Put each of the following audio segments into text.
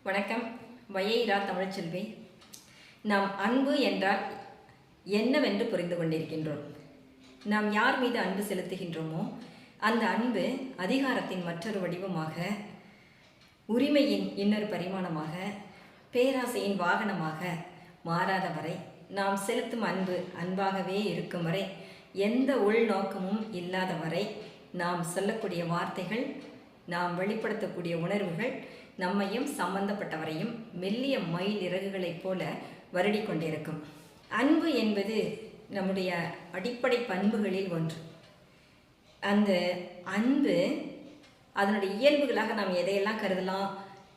வணக்கம். வயைரா தமிழ்ச்செல்வி. நாம் அன்பு என்றால் என்னவென்று புரிந்து கொண்டிருக்கின்றோம். நாம் யார் மீது அன்பு செலுத்துகின்றோமோ அந்த அன்பு அதிகாரத்தின் மற்றொரு வடிவமாக, உரிமையின் இன்னொரு பரிமாணமாக, பேராசையின் வாகனமாக மாறாத வரை, நாம் செலுத்தும் அன்பு அன்பாகவே இருக்கும் வரை, எந்த உள்நோக்கமும் இல்லாத வரை, நாம் சொல்லக்கூடிய வார்த்தைகள், நாம் வெளிப்படுத்தக்கூடிய உணர்வுகள் நம்மையும் சம்பந்தப்பட்டவரையும் மெல்லிய மயில் இறகுகளைப் போல வருடி கொண்டிருக்கும். அன்பு என்பது நம்முடைய அடிப்படை பண்புகளில் ஒன்று. அந்த அன்பு அதனுடைய இயல்புகளாக நாம் எதையெல்லாம் கருதலாம்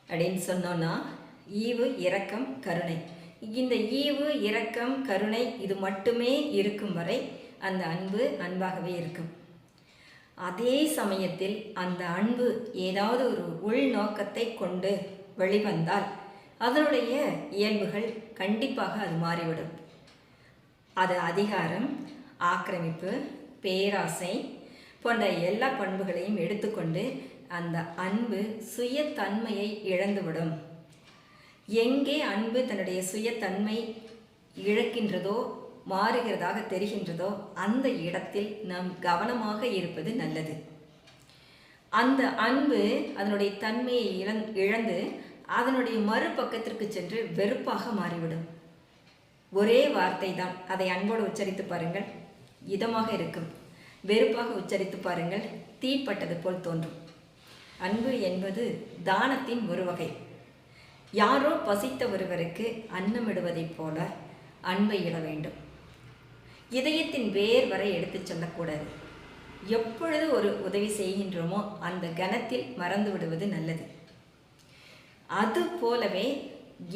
அப்படின்னு சொன்னோன்னா, ஈவு, இரக்கம், கருணை. இந்த ஈவு, இரக்கம், கருணை இது மட்டுமே இருக்கும் வரை அந்த அன்பு அன்பாகவே இருக்கும். அதே சமயத்தில் அந்த அன்பு ஏதாவது ஒரு உள்நோக்கத்தை கொண்டு வெளிவந்தால் அதனுடைய இயல்புகள் கண்டிப்பாக அது மாறிவிடும். அது அதிகாரம், ஆக்கிரமிப்பு, பேராசை போன்ற எல்லா பண்புகளையும் எடுத்துக்கொண்டு அந்த அன்பு சுயத்தன்மையை இழந்துவிடும். எங்கே அன்பு தன்னுடைய சுயத்தன்மை இழக்கின்றதோ, மாறுகிறதாக தெரிகின்றதோ அந்த இடத்தில் நாம் கவனமாக இருப்பது நல்லது. அந்த அன்பு அதனுடைய தன்மையை இழந்து அதனுடைய மறுபக்கத்திற்கு சென்று வெறுப்பாக மாறிவிடும். ஒரே வார்த்தை தான், அதை அன்போடு உச்சரித்து பாருங்கள், இதமாக இருக்கும். வெறுப்பாக உச்சரித்து பாருங்கள், தீப்பட்டது போல் தோன்றும். அன்பு என்பது தானத்தின் ஒரு வகை. யாரோ பசித்த ஒருவருக்கு அன்னமிடுவதைப் போல அன்பை இட வேண்டும். இதயத்தின் வேர் வரை எடுத்துச் செல்லக்கூடாது. எப்பொழுது ஒரு உதவி செய்கின்றோமோ அந்த கணத்தில் மறந்து விடுவது நல்லது. அது போலவே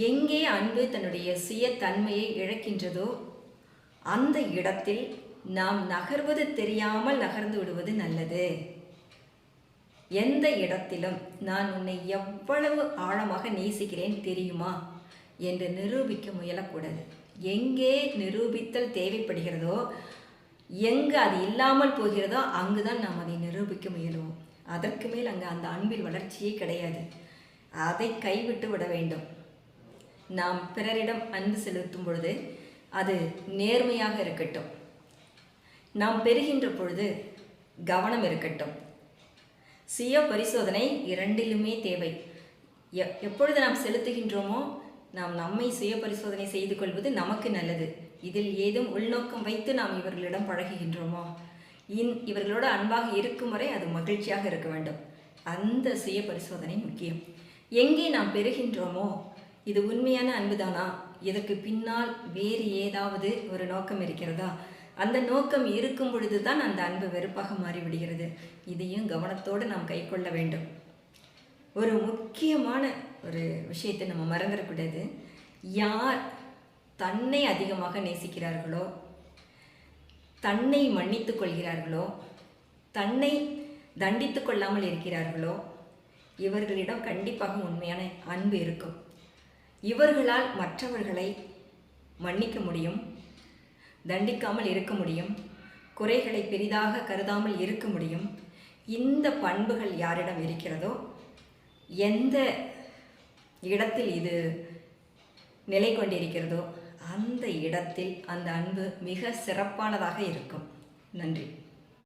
எங்கே அன்பு தன்னுடைய சுயத்தன்மையை இழக்கின்றதோ அந்த இடத்தில் நாம் நகர்வது தெரியாமல் நகர்ந்து விடுவது நல்லது. எந்த இடத்திலும் நான் உன்னை எவ்வளவு ஆழமாக நேசிக்கிறேன் தெரியுமா என்று நிரூபிக்க முயலக்கூடாது. எங்கே நிரூபித்தல் தேவைப்படுகிறதோ, எங்கு அது இல்லாமல் போகிறதோ அங்குதான் நாம் அதை நிரூபிக்க முயலுவோம். அதற்கு மேல் அங்கே அந்த அன்பில் வளர்ச்சியே கிடையாது. அதை கைவிட்டு விட வேண்டும். நாம் பிறரிடம் அன்பு செலுத்தும் பொழுது அது நேர்மையாக இருக்கட்டும். நாம் பெறுகின்ற பொழுது கவனம் இருக்கட்டும். சுய பரிசோதனை இரண்டிலுமே தேவை. எப்பொழுது நாம் செலுத்துகின்றோமோ நாம் நம்மை சுய பரிசோதனை செய்து கொள்வது நமக்கு நல்லது. இதில் ஏதும் உள்நோக்கம் வைத்து நாம் இவர்களிடம் பழகுகின்றோமோ, இவர்களோடு அன்பாக இருக்கும் வரை அது மகிழ்ச்சியாக இருக்க வேண்டும். அந்த சுய பரிசோதனை முக்கியம். எங்கே நாம் பெறுகின்றோமோ இது உண்மையான அன்புதானா, இதற்கு பின்னால் வேறு ஏதாவது ஒரு நோக்கம் இருக்கிறதா, அந்த நோக்கம் இருக்கும் பொழுது தான் அந்த அன்பு வெறுப்பாக மாறிவிடுகிறது. இதையும் கவனத்தோடு நாம் கை கொள்ள வேண்டும். ஒரு முக்கியமான ஒரு விஷயத்தை நம்ம மறந்துடக்கூடாது. யார் தன்னை அதிகமாக நேசிக்கிறார்களோ, தன்னை மன்னித்து கொள்கிறார்களோ, தன்னை தண்டித்து கொள்ளாமல் இருக்கிறார்களோ, இவர்களிடம் கண்டிப்பாக உண்மையான அன்பு இருக்கும். இவர்களால் மற்றவர்களை மன்னிக்க முடியும், தண்டிக்காமல் இருக்க முடியும், குறைகளை பெரிதாக கருதாமல் இருக்க முடியும். இந்த பண்புகள் யாரிடம் இருக்கிறதோ, எந்த இடத்தில் இது நிலை கொண்டிருக்கிறதோ அந்த இடத்தில் அந்த அன்பு மிக சிறப்பானதாக இருக்கும். நன்றி.